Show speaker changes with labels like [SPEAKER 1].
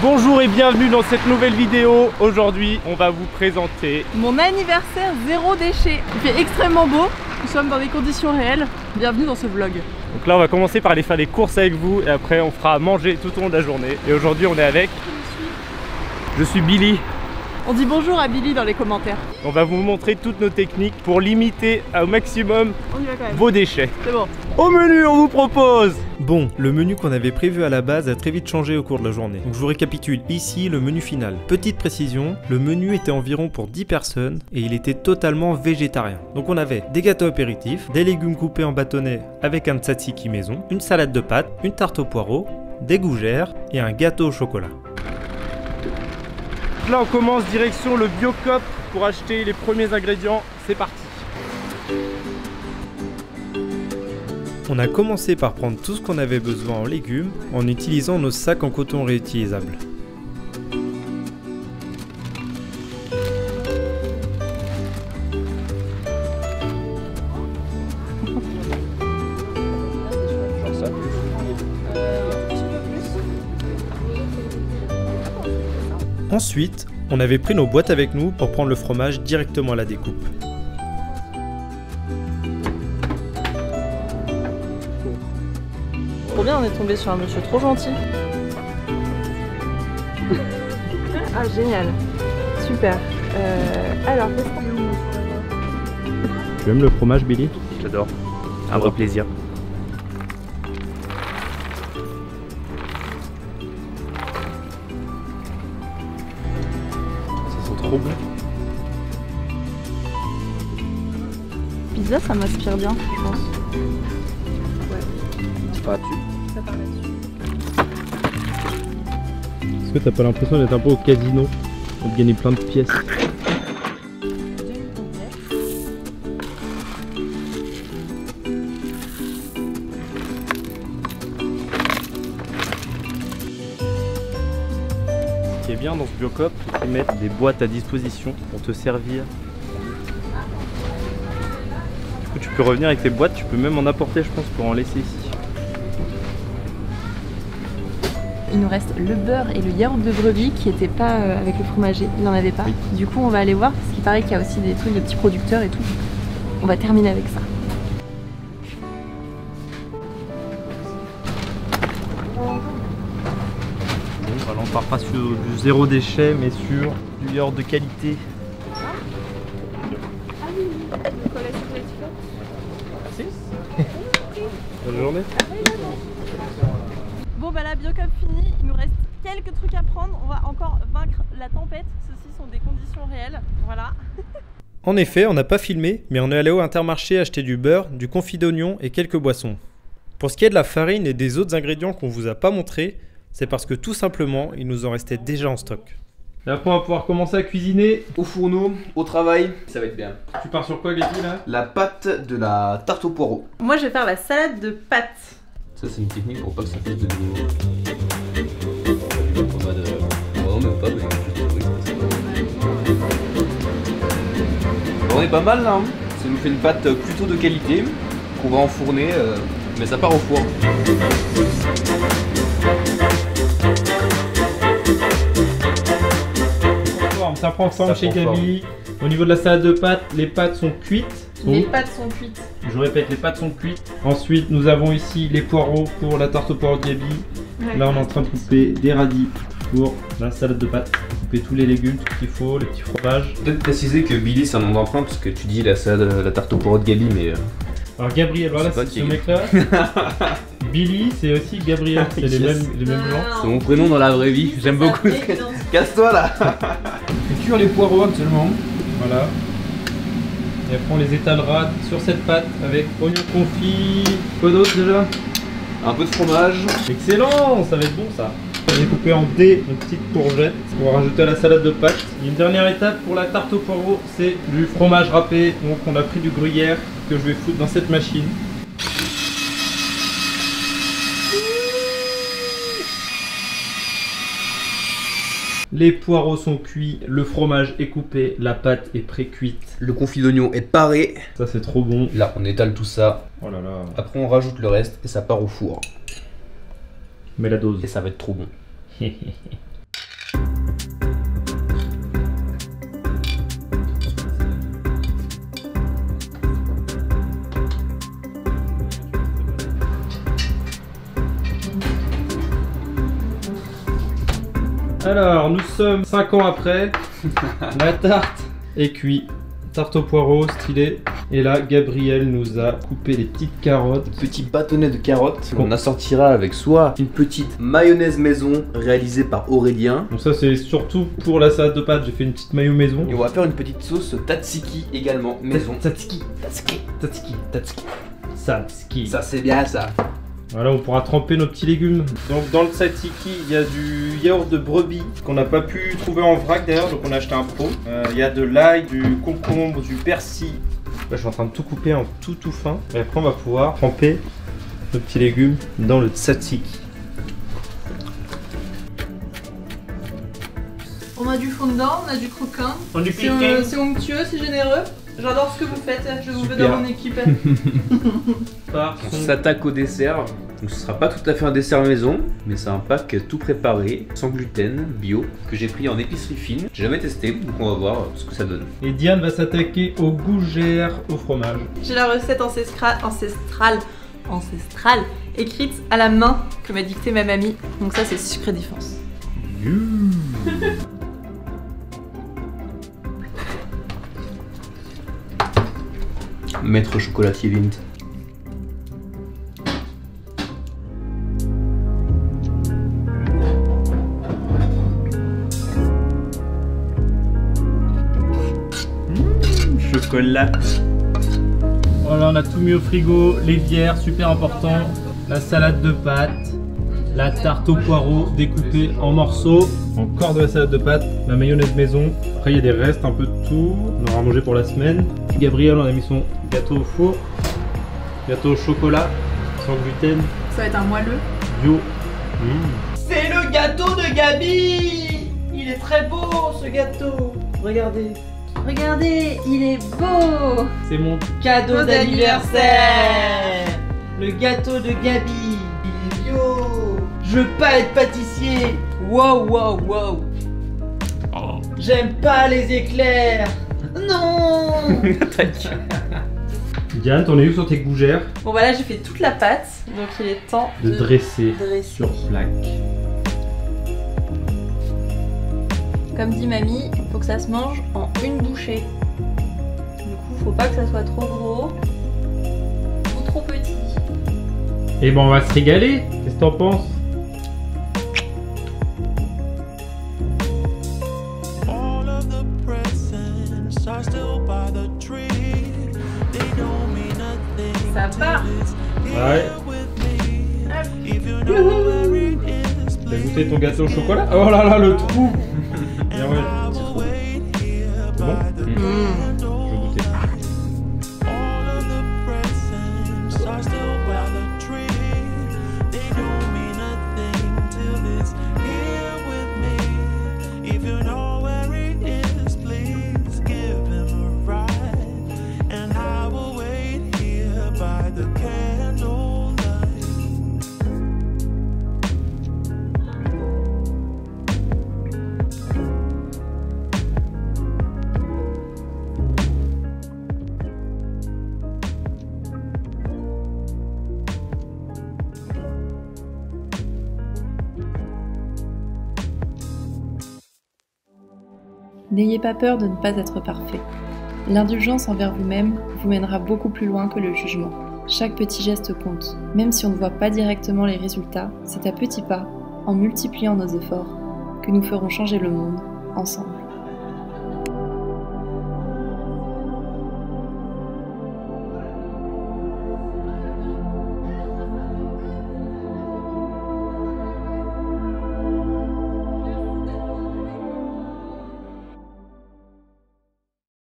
[SPEAKER 1] Bonjour et bienvenue dans cette nouvelle vidéo. Aujourd'hui, on va vous présenter
[SPEAKER 2] mon anniversaire zéro déchet. Il fait extrêmement beau, nous sommes dans des conditions réelles. Bienvenue dans ce vlog.
[SPEAKER 1] Donc là, on va commencer par aller faire des courses avec vous et après, on fera à manger tout au long de la journée. Et aujourd'hui, on est avec... Je suis Billy.
[SPEAKER 2] On dit bonjour à Billy dans les commentaires.
[SPEAKER 1] On va vous montrer toutes nos techniques pour limiter au maximum vos déchets.
[SPEAKER 2] C'est bon.
[SPEAKER 1] Au menu, on vous propose...
[SPEAKER 3] Bon, le menu qu'on avait prévu à la base a très vite changé au cours de la journée. Donc je vous récapitule ici le menu final. Petite précision, le menu était environ pour 10 personnes et il était totalement végétarien. Donc on avait des gâteaux apéritifs, des légumes coupés en bâtonnets avec un tzatziki maison, une salade de pâtes, une tarte aux poireaux, des gougères et un gâteau au chocolat.
[SPEAKER 1] Là, on commence direction le Biocop pour acheter les premiers ingrédients. C'est parti.
[SPEAKER 3] On a commencé par prendre tout ce qu'on avait besoin en légumes en utilisant nos sacs en coton réutilisables. Ensuite, on avait pris nos boîtes avec nous pour prendre le fromage directement à la découpe.
[SPEAKER 2] Trop bien, on est tombé sur un monsieur trop gentil. Ah génial, super. Alors, qu'est-ce qu'on veut nous sur la...
[SPEAKER 1] Tu aimes le fromage, Billy? J'adore. Un vrai plaisir. Ça sent trop bon.
[SPEAKER 2] Pizza, ça m'inspire bien, je pense.
[SPEAKER 1] Pas dessus.
[SPEAKER 2] Ça part là-dessus.
[SPEAKER 1] Est-ce que t'as pas l'impression d'être un peu au casino? De gagner plein de pièces. Ce qui est bien dans ce Biocop, c'est qu'ils mettent des boîtes à disposition pour te servir. Du coup, tu peux revenir avec tes boîtes, tu peux même en apporter, je pense, pour en laisser ici.
[SPEAKER 2] Il nous reste le beurre et le yaourt de brebis qui n'étaient pas avec le fromager, il n'en avait pas.
[SPEAKER 1] Oui.
[SPEAKER 2] Du coup on va aller voir parce qu'il paraît qu'il y a aussi des trucs de petits producteurs et tout. On va terminer avec ça.
[SPEAKER 1] Bon, alors on part pas sur du zéro déchet mais sur du yaourt de qualité. Bonne journée.
[SPEAKER 2] Bon bah la Biocop finie, il nous reste quelques trucs à prendre, on va encore vaincre la tempête, ceci sont des conditions réelles, voilà.
[SPEAKER 3] En effet, on n'a pas filmé, mais on est allé au Intermarché acheter du beurre, du confit d'oignon et quelques boissons. Pour ce qui est de la farine et des autres ingrédients qu'on vous a pas montrés, c'est parce que tout simplement, il nous en restait déjà en stock.
[SPEAKER 1] Et après on va pouvoir commencer à cuisiner.
[SPEAKER 4] Au fourneau, au travail, ça va être bien.
[SPEAKER 1] Tu pars sur quoi, Gaby, là?
[SPEAKER 4] La pâte de la tarte aux poireaux.
[SPEAKER 2] Moi je vais faire la salade de pâtes.
[SPEAKER 4] Ça c'est une technique pour pas que ça fasse de nouveau. En mode... Non même pas, mais oui, c'est bon, on est pas mal là, hein. Ça nous fait une pâte plutôt de qualité, qu'on va enfourner, mais ça part au four.
[SPEAKER 1] Ça prend forme chez
[SPEAKER 4] prend
[SPEAKER 1] Gaby. Au niveau de la salade de pâtes, les pâtes sont cuites.
[SPEAKER 2] Les pâtes sont cuites.
[SPEAKER 1] Je répète, les pâtes sont cuites. Ensuite, nous avons ici les poireaux pour la tarte aux poireaux de Gaby.
[SPEAKER 2] Ouais.
[SPEAKER 1] Là, on est en train de couper des radis pour la salade de pâtes. Couper tous les légumes, tout ce qu'il faut, les petits fromages.
[SPEAKER 4] Peut-être préciser que Billy c'est un nom d'emprunt parce que tu dis la salade, la tarte aux poireaux de Gaby, mais...
[SPEAKER 1] Alors Gabriel, voilà,
[SPEAKER 4] C'est pas
[SPEAKER 1] c'est
[SPEAKER 4] qui
[SPEAKER 1] ce
[SPEAKER 4] est
[SPEAKER 1] mec-là. Billy, c'est aussi Gabriel, c'est les mêmes gens.
[SPEAKER 4] C'est mon prénom dans la vraie vie, j'aime beaucoup. Casse-toi là.
[SPEAKER 1] On fait cuire les poireaux actuellement. Voilà. Et après on les étalera sur cette pâte avec oignon confit. Quoi d'autre déjà?
[SPEAKER 4] Un peu de fromage.
[SPEAKER 1] Excellent, ça va être bon ça. J'ai coupé en dés une petite courgette pour rajouter à la salade de pâtes. Une dernière étape pour la tarte aux poireaux, c'est du fromage râpé. Donc on a pris du gruyère que je vais foutre dans cette machine. Les poireaux sont cuits, le fromage est coupé, la pâte est pré-cuite.
[SPEAKER 4] Le confit d'oignon est paré.
[SPEAKER 1] Ça c'est trop bon.
[SPEAKER 4] Là on étale tout ça.
[SPEAKER 1] Oh là là.
[SPEAKER 4] Après on rajoute le reste et ça part au four.
[SPEAKER 1] Mets la dose.
[SPEAKER 4] Et ça va être trop bon.
[SPEAKER 1] Alors, nous sommes 5 ans après. La tarte est cuite. Tarte au poireau, stylé. Et là, Gabriel nous a coupé les petites carottes.
[SPEAKER 4] Petit bâtonnet de carottes. On assortira avec soit une petite mayonnaise maison réalisée par Aurélien.
[SPEAKER 1] Donc ça, c'est surtout pour la salade de pâtes. J'ai fait une petite mayo maison.
[SPEAKER 4] Et on va faire une petite sauce tzatziki également maison.
[SPEAKER 1] Tzatziki.
[SPEAKER 4] Ça c'est bien ça.
[SPEAKER 1] Voilà, on pourra tremper nos petits légumes. Donc dans le tzatziki, il y a du yaourt de brebis qu'on n'a pas pu trouver en vrac d'ailleurs, donc on a acheté un pot. Il y a de l'ail, du concombre, du persil. Là, je suis en train de tout couper en tout fin. Et après, on va pouvoir tremper nos petits légumes dans le tzatziki.
[SPEAKER 2] On a du fondant, on a du croquant.
[SPEAKER 1] C'est
[SPEAKER 2] onctueux, c'est généreux. J'adore ce que vous faites, je vous veux
[SPEAKER 1] Super.
[SPEAKER 2] dans mon équipe.
[SPEAKER 4] On s'attaque au dessert. Donc ce sera pas tout à fait un dessert maison, mais c'est un pack tout préparé, sans gluten, bio, que j'ai pris en épicerie fine. J'ai jamais testé, donc on va voir ce que ça donne.
[SPEAKER 1] Et Diane va s'attaquer aux gougères au fromage.
[SPEAKER 2] J'ai la recette ancestrale écrite à la main que m'a dictée ma mamie. Donc ça c'est Secret Défense.
[SPEAKER 4] Maître chocolatier Lind. Chocolat.
[SPEAKER 1] Voilà, on a tout mis au frigo. Les bières, super important. La salade de pâtes. La tarte au poireau découpée en morceaux. Encore de la salade de pâtes. La mayonnaise maison. Après, il y a des restes, un peu de tout. On aura mangé pour la semaine. Gabriel, on a mis son gâteau au four. Gâteau au chocolat. Sans gluten.
[SPEAKER 2] Ça va être un moelleux.
[SPEAKER 1] Bio.
[SPEAKER 2] C'est le gâteau de Gabi. Il est très beau ce gâteau. Regardez. Regardez, il est beau.
[SPEAKER 1] C'est mon
[SPEAKER 2] Cadeau d'anniversaire. Le gâteau de Gabi. Il est bio. Je veux pas être pâtissier. Wow, wow, wow. J'aime pas les éclairs. Non.
[SPEAKER 1] Diane, t'en es où sur tes gougères?
[SPEAKER 2] Bon bah là j'ai fait toute la pâte, donc il est temps
[SPEAKER 1] De dresser
[SPEAKER 2] dresser.
[SPEAKER 1] sur plaque.
[SPEAKER 2] Comme dit mamie, il faut que ça se mange en une bouchée. Du coup, faut pas que ça soit trop gros ou trop petit.
[SPEAKER 1] Et ben on va se régaler. Qu'est-ce que t'en penses?
[SPEAKER 2] Ça part.
[SPEAKER 1] Ouais. T'as goûté ton gâteau au chocolat? Oh là là, le trou! Bien ouais, c'est trop. C'est bon? Je vais goûter.
[SPEAKER 5] N'ayez pas peur de ne pas être parfait. L'indulgence envers vous-même vous mènera beaucoup plus loin que le jugement. Chaque petit geste compte. Même si on ne voit pas directement les résultats, c'est à petits pas, en multipliant nos efforts, que nous ferons changer le monde ensemble.